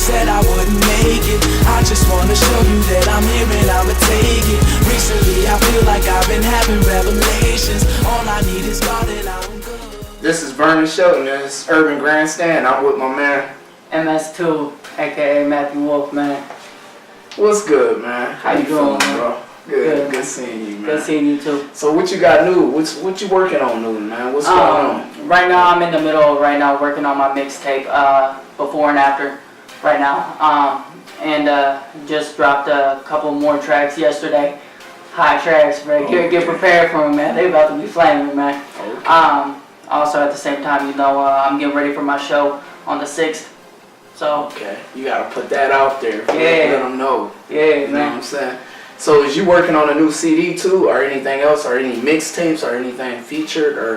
said I wouldn't make it. I just wanna show you that I'm here and I'ma take it. Recently I feel like I've been having revelations. All I need is God and I'm good. This is Vernon Shelton, this is Urban Grandstand. I'm with my man MS-2, A.K.A. Wolfe, man. What's good, man? How you doing, feeling, bro? Good seeing you, man. Good seeing you too. So what you got new? What you working on new, man? What's going on? Right now I'm in the middle of working on my mixtape, before and after, right now. And just dropped a couple more tracks yesterday. Hot tracks, man. Get prepared for them, man. They about to be flaming, man. Okay. Also at the same time, I'm getting ready for my show on the 6th. So. Okay. You gotta put that out there. Yeah. Let them know. Yeah, you know what I'm saying? So is you working on a new CD too, or anything else, or any mixtapes, or anything featured, or?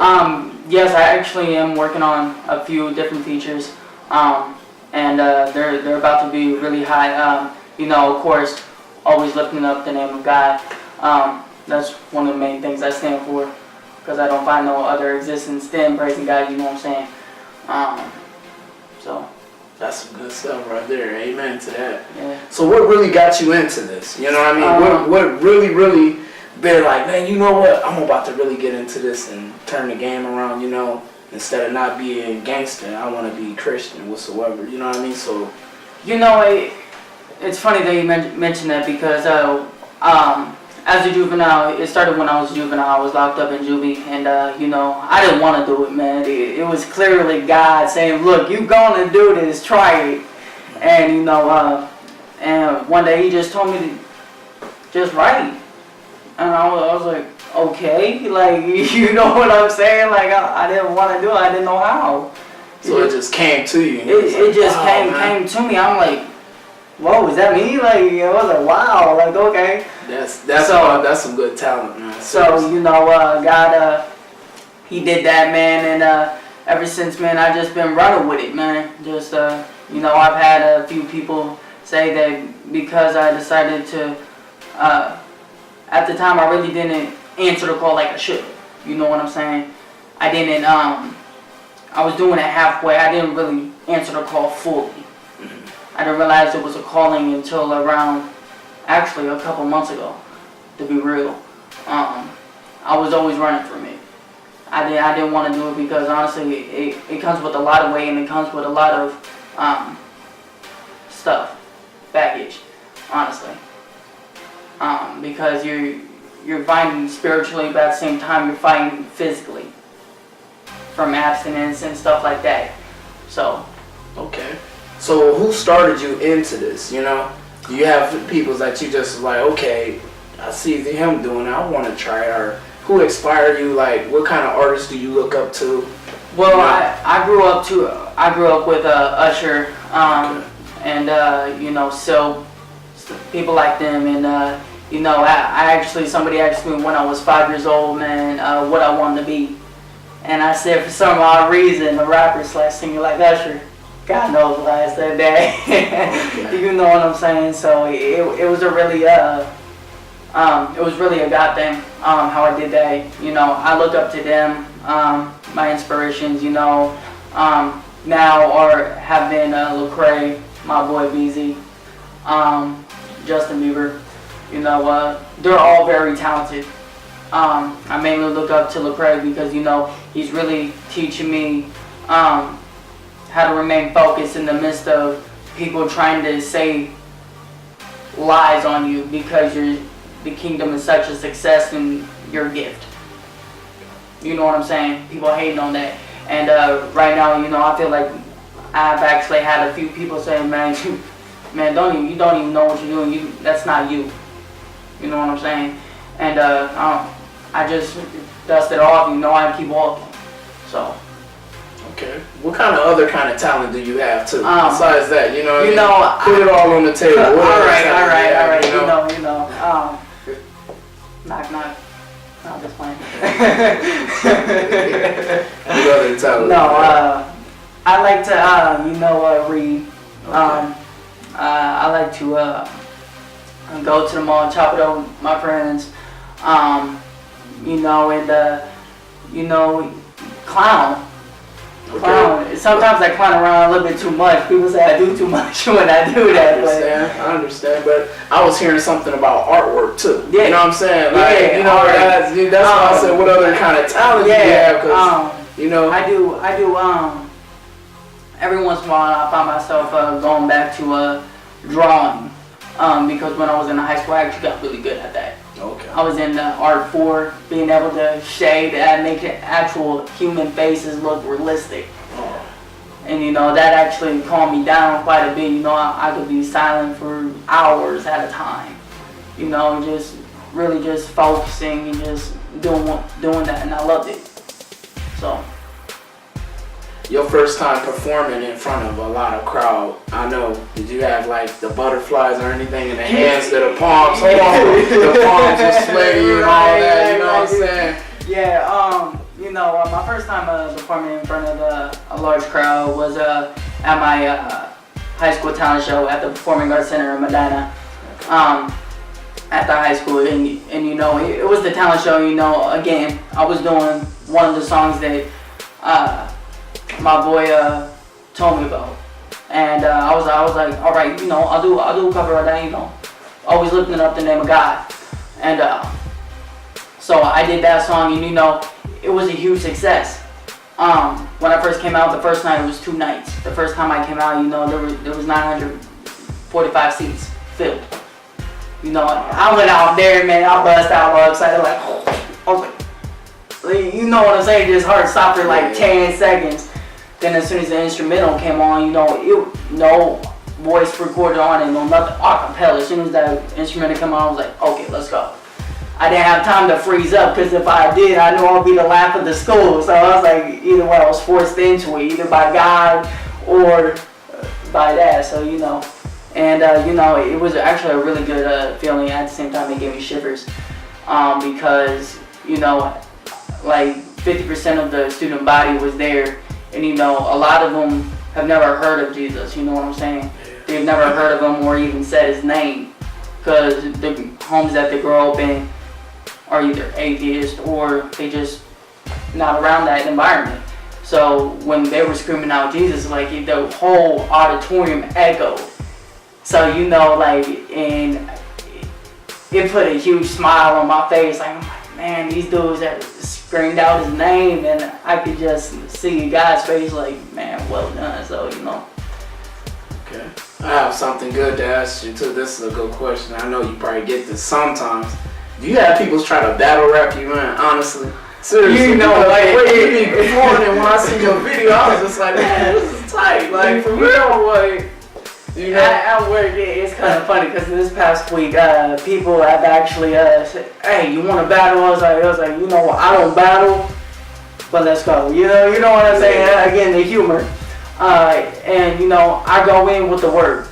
Yes, I actually am working on a few different features, and they're about to be really high. Of course, always lifting up the name of God. That's one of the main things I stand for, because I don't find no other existence than praising God. You know what I'm saying? So. That's some good stuff right there. Amen to that. Yeah. So what really got you into this? You know what I mean? What really been like, man, you know what? I'm about to really get into this and turn the game around, instead of not being gangster, I want to be Christian whatsoever. You know what I mean? So, it's funny that you mentioned that, because as a juvenile, it started when I was a juvenile. I was locked up in juvie, and I didn't want to do it, man. It was clearly God saying, "Look, you gonna do this. Try it." And and one day He just told me to just write, and I was like, "Okay," like you know what I'm saying? Like I didn't want to do it. I didn't know how. So it just came to you. It just came to me. I'm like, whoa, is that me? Like, I was like, wow, like, okay. That's some good talent, man. So, God, He did that, man, and ever since, man, I've just been running with it, man. Just, I've had a few people say that because I decided to, at the time, I really didn't answer the call like I should. You know what I'm saying? I didn't, I was doing it halfway. I didn't really answer the call fully. I didn't realize it was a calling until around, actually a couple months ago, to be real. I was always running from it. I didn't want to do it because honestly, it comes with a lot of weight, and it comes with a lot of stuff, baggage, honestly. Because you're fighting spiritually, but at the same time you're fighting physically from abstinence and stuff like that. So. Okay. So who started you into this, Do you have people that you just like, okay, I see him doing it, I want to try it, or who inspired you, like what kind of artists do you look up to? Well, I grew up with Usher, and so people like them, and somebody asked me when I was 5 years old, man, what I wanted to be, and I said for some odd reason a rapper/singer like Usher. God knows what I said that. You know what I'm saying? So it was a really a God thing. How I did that. I look up to them. My inspirations. Now have been Lecrae, my boy BZ, Justin Bieber. They're all very talented. I mainly look up to Lecrae because he's really teaching me. How to remain focused in the midst of people trying to say lies on you because the kingdom is such a success in your gift. You know what I'm saying? People hating on that. And right now, I feel like I've actually had a few people say, man, you don't even know what you're doing. That's not you. You know what I'm saying? And I just dust it off. I keep walking. So. Okay. What kind of other kind of talent do you have too? Besides that, put it all on the table. All right. Knock. No, I'm just playing. What other talent? No, I like to read. Okay. I like to go to the mall and chop it up with my friends. Clown. clown. Sometimes I clown around a little bit too much. People say I do too much when I do that. I understand, but I was hearing something about artwork too. Yeah. You know what I'm saying? Like, yeah, you know, that's why I said what other kind of talent you have, because, you know. I do, every once in a while I find myself going back to drawing, because when I was in high school I actually got really good at that. Okay. I was in art 4, being able to shade and make actual human faces look realistic. Oh. And you know, that actually calmed me down quite a bit. You know, I could be silent for hours at a time. You know, just really just focusing and just doing that, and I loved it. So. Your first time performing in front of a lot of crowd, I know, did you have like the butterflies or anything in the hands that the palms, hold on, the palms were sweaty and all that, you know what I'm saying? Yeah, you know, my first time performing in front of a large crowd was at my high school talent show at the Performing Arts Center in Medina, at the high school, and you know, it was the talent show. You know, again, I was doing one of the songs that my boy told me about, and I was like, all right, you know, I'll do a cover of that, you know, always lifting up the name of God, and so I did that song, and you know, it was a huge success. When I first came out, the first night, it was 2 nights. The first time I came out, you know, there was 945 seats filled. You know, I went out there, man, I bust out all excited, like, I was like, you know what I'm saying, just heart stopped for like 10 seconds. Then as soon as the instrumental came on, you know, no voice recorded on it, no nothing, acapella. As soon as that instrumental came on, I was like, okay, let's go. I didn't have time to freeze up, because if I did, I knew I'd be the laugh of the school. So I was like, either way, I was forced into it, either by God or by that. So, you know, and you know, it was actually a really good feeling. At the same time, it gave me shivers, because, you know, like 50% of the student body was there. And you know, a lot of them have never heard of Jesus, you know what I'm saying? They've never heard of him or even said his name, because the homes that they grow up in are either atheist or they just not around that environment. So when they were screaming out Jesus, like the whole auditorium echoed. So you know, like, and it put a huge smile on my face, like, man, these dudes that screamed out his name, and I could just see God's face, like, man, well done. So, you know. Okay. I have something good to ask you too. This is a good question. I know you probably get this sometimes. Do you have people try to battle rap you, man? Honestly. Seriously. You know, like, when you be performing, and when I see your video, I was just like, man, this is tight. Like, for real, like. You know, at work, it's kind of funny, because this past week, people have actually said, hey, you want to battle? I was like, you know what, I don't battle, but let's go. You know what I'm saying? Again, the humor. And, you know, I go in with the word.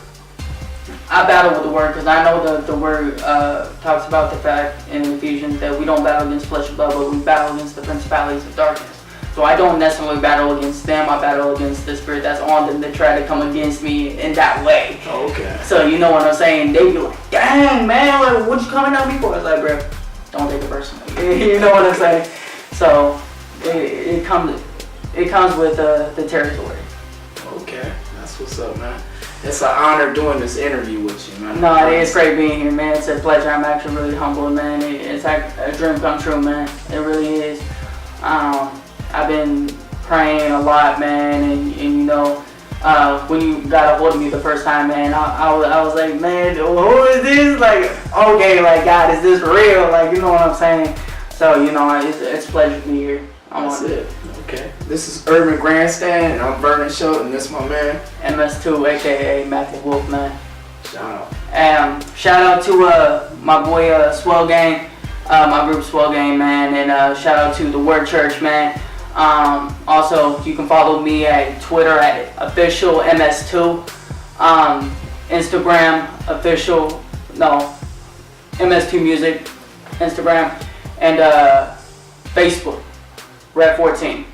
I battle with the word, because I know the word talks about the fact in Ephesians that we don't battle against flesh and blood, but we battle against the principalities of darkness. So I don't necessarily battle against them, I battle against the spirit that's on them that try to come against me in that way. Okay. So you know what I'm saying? They be like, dang, man, like, what you coming at me for? I was like, bro, don't take it personally. You know what I'm saying? So it comes with the territory. Okay, that's what's up, man. It's an honor doing this interview with you, man. No, it is great being here, man. It's a pleasure. I'm actually really humbled, man. It's like a dream come true, man. It really is. I've been praying a lot, man, and you know, when you got a hold of me the first time, man, I was like, man, who is this? Like, okay, like, God, is this real? Like, you know what I'm saying? So, you know, it's a pleasure to be here. That's it. Okay. This is Urban Grandstand, and I'm Vernon Schultz, and this is my man. MS-2, A.K.A. Matthew Wolfe, man. Shout out. Shout out to my boy Swell Gang, my group Swell Gang, man, and shout out to the Word Church, man. Also, you can follow me at Twitter at official MS2, Instagram MS2 Music, Instagram, and Facebook, Red 14.